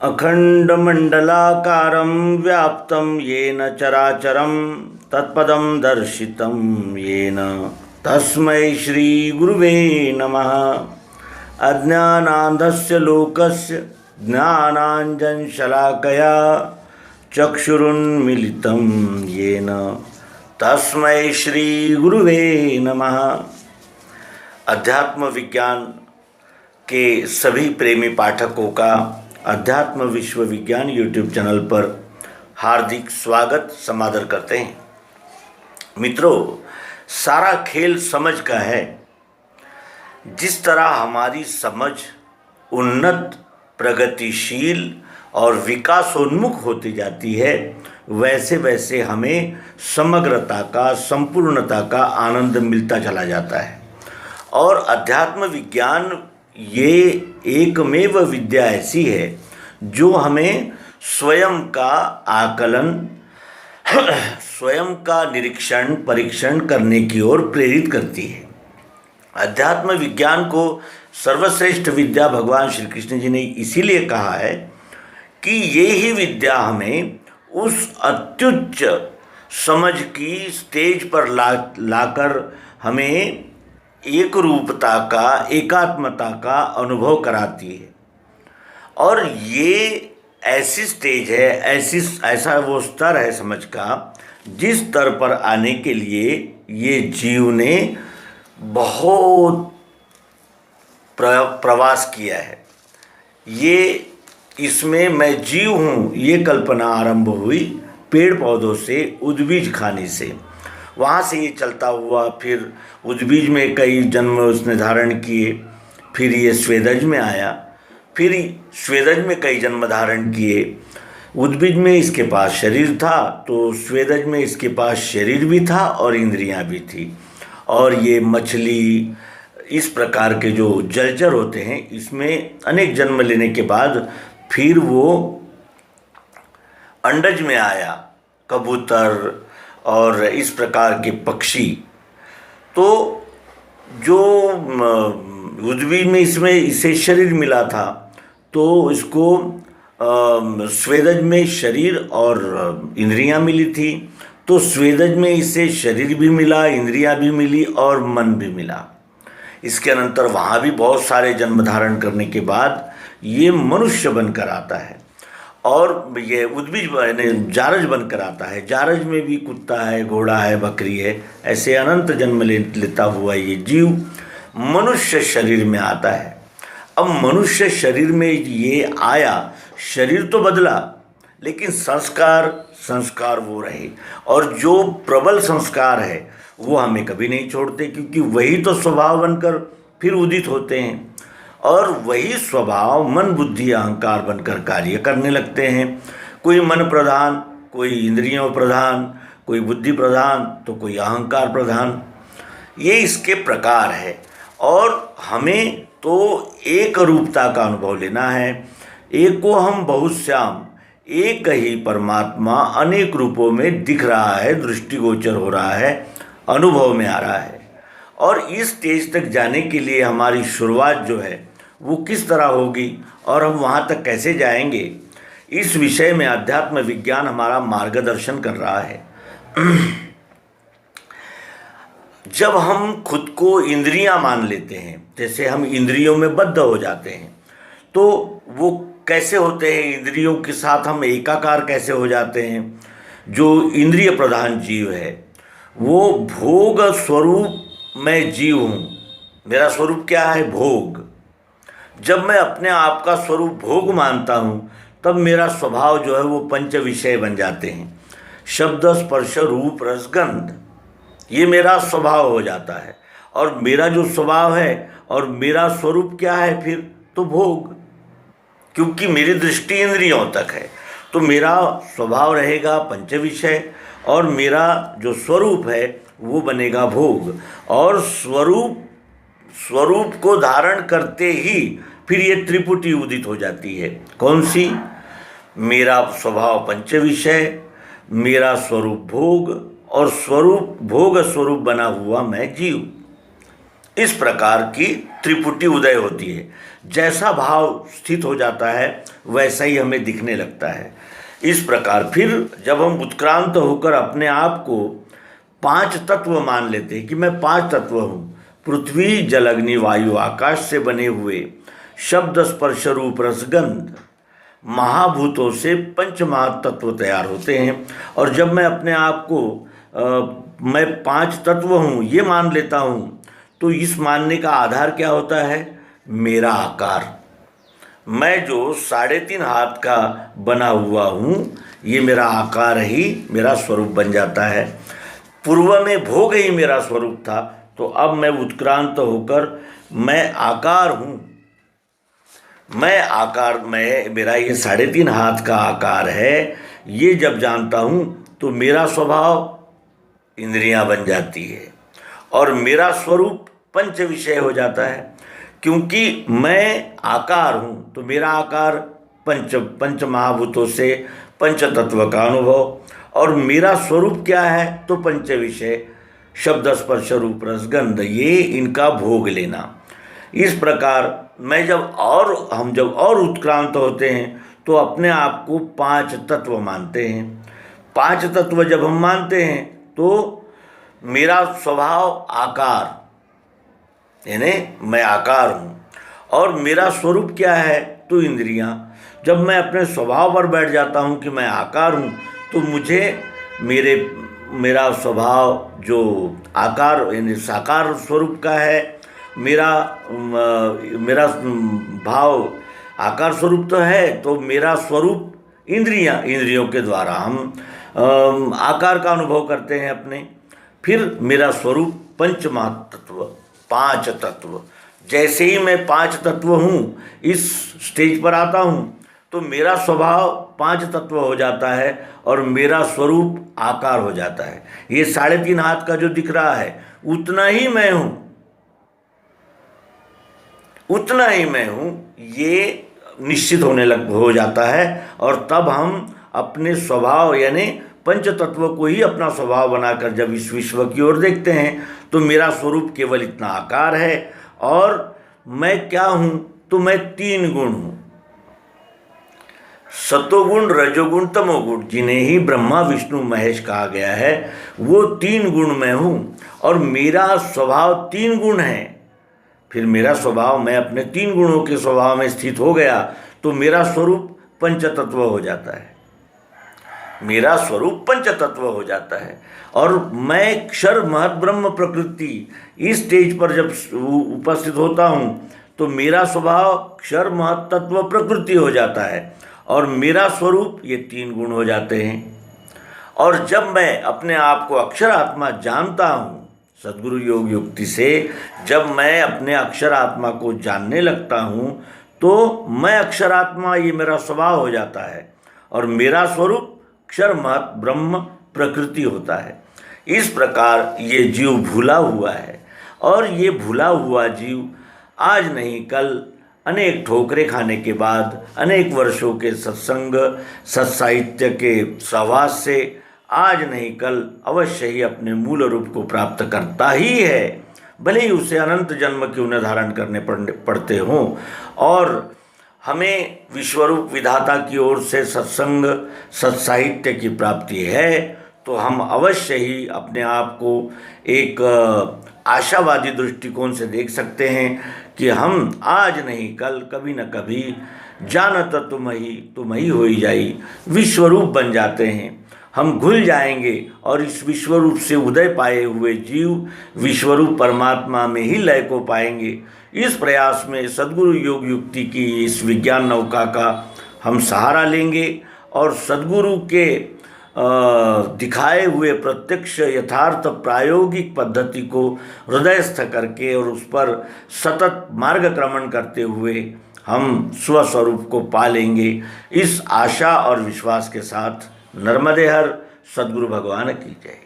अखंडमंडलाकारं व्याप्तं येन चराचरं तत्पदं दर्शितं येन तस्मै श्रीगुरुवे नमः। अज्ञानान्धस्य लोकस्य ज्ञानाञ्जनशलाकया चक्षुरुन्मीलितं येन तस्मै श्रीगुरुवे नमः। अध्यात्म विज्ञान के सभी प्रेमी पाठकों का अध्यात्म विश्व विज्ञान यूट्यूब चैनल पर हार्दिक स्वागत समादर करते हैं। मित्रों, सारा खेल समझ का है। जिस तरह हमारी समझ उन्नत, प्रगतिशील और विकासोन्मुख होती जाती है, वैसे वैसे हमें समग्रता का, संपूर्णता का आनंद मिलता चला जाता है। और अध्यात्म विज्ञान ये एकमेव विद्या ऐसी है जो हमें स्वयं का आकलन, स्वयं का निरीक्षण, परीक्षण करने की ओर प्रेरित करती है। अध्यात्म विज्ञान को सर्वश्रेष्ठ विद्या भगवान श्री कृष्ण जी ने इसीलिए कहा है कि ये ही विद्या हमें उस अत्युच्च समझ की स्टेज पर लाकर हमें एक रूपता का, एकात्मता का अनुभव कराती है। और ये ऐसी स्टेज है, ऐसा वो स्तर है समझ का, जिस स्तर पर आने के लिए ये जीव ने बहुत प्रवास किया है। ये इसमें मैं जीव हूँ, ये कल्पना आरंभ हुई पेड़ पौधों से, उद्बीज खाने से। वहाँ से ये चलता हुआ फिर उद्बीज में कई जन्म उसने धारण किए, फिर ये स्वेदज में आया, फिर स्वेदज में कई जन्म धारण किए। उद्बीज में इसके पास शरीर था, तो स्वेदज में इसके पास शरीर भी था और इंद्रियां भी थी। और ये मछली, इस प्रकार के जो जलचर होते हैं, इसमें अनेक जन्म लेने के बाद फिर वो अंडज में आया, कबूतर और इस प्रकार के पक्षी। तो जो उद्बीज में इसमें इसे शरीर मिला था, तो इसको स्वेदज में शरीर और इंद्रियां मिली थी। तो स्वेदज में इसे शरीर भी मिला, इंद्रियां भी मिली और मन भी मिला। इसके अनंतर वहाँ भी बहुत सारे जन्म धारण करने के बाद ये मनुष्य बनकर आता है। और ये उद्बीज जारज बनकर आता है। जारज में भी कुत्ता है, घोड़ा है, बकरी है, ऐसे अनंत जन्म लेता हुआ ये जीव मनुष्य शरीर में आता है। अब मनुष्य शरीर में ये आया, शरीर तो बदला, लेकिन संस्कार वो रहे। और जो प्रबल संस्कार है वो हमें कभी नहीं छोड़ते, क्योंकि वही तो स्वभाव बनकर फिर उदित होते हैं। और वही स्वभाव मन, बुद्धि, अहंकार बनकर कार्य करने लगते हैं। कोई मन प्रधान, कोई इंद्रियों प्रधान, कोई बुद्धि प्रधान, तो कोई अहंकार प्रधान। ये इसके प्रकार है। और हमें तो एक रूपता का अनुभव लेना है। एक को हम बहुश्याम, एक ही परमात्मा अनेक रूपों में दिख रहा है, दृष्टिगोचर हो रहा है, अनुभव में आ रहा है। और इस स्टेज तक जाने के लिए हमारी शुरुआत जो है वो किस तरह होगी और हम वहाँ तक कैसे जाएंगे, इस विषय में अध्यात्म विज्ञान हमारा मार्गदर्शन कर रहा है। जब हम खुद को इंद्रियां मान लेते हैं, जैसे हम इंद्रियों में बद्ध हो जाते हैं, तो वो कैसे होते हैं, इंद्रियों के साथ हम एकाकार कैसे हो जाते हैं। जो इंद्रिय प्रधान जीव है वो भोग स्वरूप मैं जीव हूँ। मेरा स्वरूप क्या है? भोग। जब मैं अपने आप का स्वरूप भोग मानता हूँ, तब मेरा स्वभाव जो है वो पंच विषय बन जाते हैं। शब्द, स्पर्श, रूप, रस, गंध, ये मेरा स्वभाव हो जाता है। और मेरा जो स्वभाव है और मेरा स्वरूप क्या है फिर? तो भोग। क्योंकि मेरी दृष्टि इंद्रियों तक है, तो मेरा स्वभाव रहेगा पंच विषय और मेरा जो स्वरूप है वो बनेगा भोग। और स्वरूप को धारण करते ही फिर ये त्रिपुटी उदित हो जाती है। कौन सी? मेरा स्वभाव पंच विषय, मेरा स्वरूप भोग और स्वरूप भोग स्वरूप बना हुआ मैं जीव। इस प्रकार की त्रिपुटी उदय होती है। जैसा भाव स्थित हो जाता है वैसा ही हमें दिखने लगता है। इस प्रकार फिर जब हम उत्क्रांत होकर अपने आप को 5 तत्व मान लेते हैं कि मैं 5 तत्व हूँ, पृथ्वी जल अग्नि वायु आकाश से बने हुए शब्द स्पर्श रूप रसगंध महाभूतों से पंच महातत्व तैयार होते हैं। और जब मैं अपने आप को मैं 5 तत्व हूँ ये मान लेता हूँ, तो इस मानने का आधार क्या होता है? मेरा आकार। मैं जो 3.5 हाथ का बना हुआ हूँ, ये मेरा आकार ही मेरा स्वरूप बन जाता है। पूर्व में भोग ही मेरा स्वरूप था, तो अब मैं उत्क्रांत होकर मैं आकार हूँ। मैं आकार, मेरा ये 3.5 हाथ का आकार है, ये जब जानता हूँ तो मेरा स्वभाव इंद्रियां बन जाती है और मेरा स्वरूप पंच विषय हो जाता है। क्योंकि मैं आकार हूँ तो मेरा आकार पंच महाभूतों से पंच तत्व का अनुभव, और मेरा स्वरूप क्या है? तो पंच विषय शब्द स्पर्श रूप रसगंध, ये इनका भोग लेना। इस प्रकार हम जब और उत्क्रांत होते हैं तो अपने आप को 5 तत्व मानते हैं। 5 तत्व जब हम मानते हैं तो मेरा स्वभाव आकार, यानी मैं आकार हूँ, और मेरा स्वरूप क्या है? तो इंद्रियाँ। जब मैं अपने स्वभाव पर बैठ जाता हूँ कि मैं आकार हूँ, तो मुझे मेरा स्वभाव जो आकार यानी साकार स्वरूप का है, मेरा भाव आकार स्वरूप तो है, तो मेरा स्वरूप इंद्रियों के द्वारा हम आकार का अनुभव करते हैं अपने। फिर मेरा स्वरूप पंच महातत्व, 5 तत्व। जैसे ही मैं 5 तत्व हूँ, इस स्टेज पर आता हूँ, तो मेरा स्वभाव 5 तत्व हो जाता है और मेरा स्वरूप आकार हो जाता है। ये 3.5 हाथ का जो दिख रहा है उतना ही मैं हूँ, उतना ही मैं हूँ, ये निश्चित हो जाता है। और तब हम अपने स्वभाव यानी पंच तत्व को ही अपना स्वभाव बनाकर जब इस विश्व की ओर देखते हैं, तो मेरा स्वरूप केवल इतना आकार है। और मैं क्या हूँ? तो मैं 3 गुण हूँ, सतोगुण रजोगुण तमोगुण, जिन्हें ही ब्रह्मा विष्णु महेश कहा गया है, वो 3 गुण मैं हूँ। और मेरा स्वभाव 3 गुण है। फिर मेरा स्वभाव, मैं अपने 3 गुणों के स्वभाव में स्थित हो गया, तो मेरा स्वरूप पंचतत्व हो जाता है। मेरा स्वरूप पंचतत्व हो जाता है। और मैं क्षर महत ब्रह्म प्रकृति, इस स्टेज पर जब उपस्थित होता हूँ, तो मेरा स्वभाव क्षर महत तत्व प्रकृति हो जाता है और मेरा स्वरूप ये 3 गुण हो जाते हैं। और जब मैं अपने आप को अक्षर आत्मा जानता हूँ, सद्गुरु योग युक्ति से जब मैं अपने अक्षर आत्मा को जानने लगता हूँ, तो मैं अक्षर आत्मा, ये मेरा स्वभाव हो जाता है और मेरा स्वरूप क्षर महत ब्रह्म प्रकृति होता है। इस प्रकार ये जीव भूला हुआ है, और ये भूला हुआ जीव आज नहीं कल अनेक ठोकरें खाने के बाद, अनेक वर्षों के सत्संग सत्साहित्य के सहवास से आज नहीं कल अवश्य ही अपने मूल रूप को प्राप्त करता ही है, भले ही उसे अनंत जन्म क्यों न धारण करने पड़ते हों। और हमें विश्वरूप विधाता की ओर से सत्संग सत्साहित्य की प्राप्ति है, तो हम अवश्य ही अपने आप को एक आशावादी दृष्टिकोण से देख सकते हैं कि हम आज नहीं कल कभी न कभी जानत तुम ही होई जाई विश्वरूप बन जाते हैं। हम घुल जाएंगे और इस विश्वरूप से उदय पाए हुए जीव विश्वरूप परमात्मा में ही लय को पाएंगे। इस प्रयास में सद्गुरु योग युक्ति की इस विज्ञान नौका का हम सहारा लेंगे और सद्गुरु के दिखाए हुए प्रत्यक्ष यथार्थ प्रायोगिक पद्धति को हृदयस्थ करके और उस पर सतत मार्गक्रमण करते हुए हम स्वस्वरूप को पा लेंगे। इस आशा और विश्वास के साथ नर्मदे हर सद्गुरु भगवान की जय।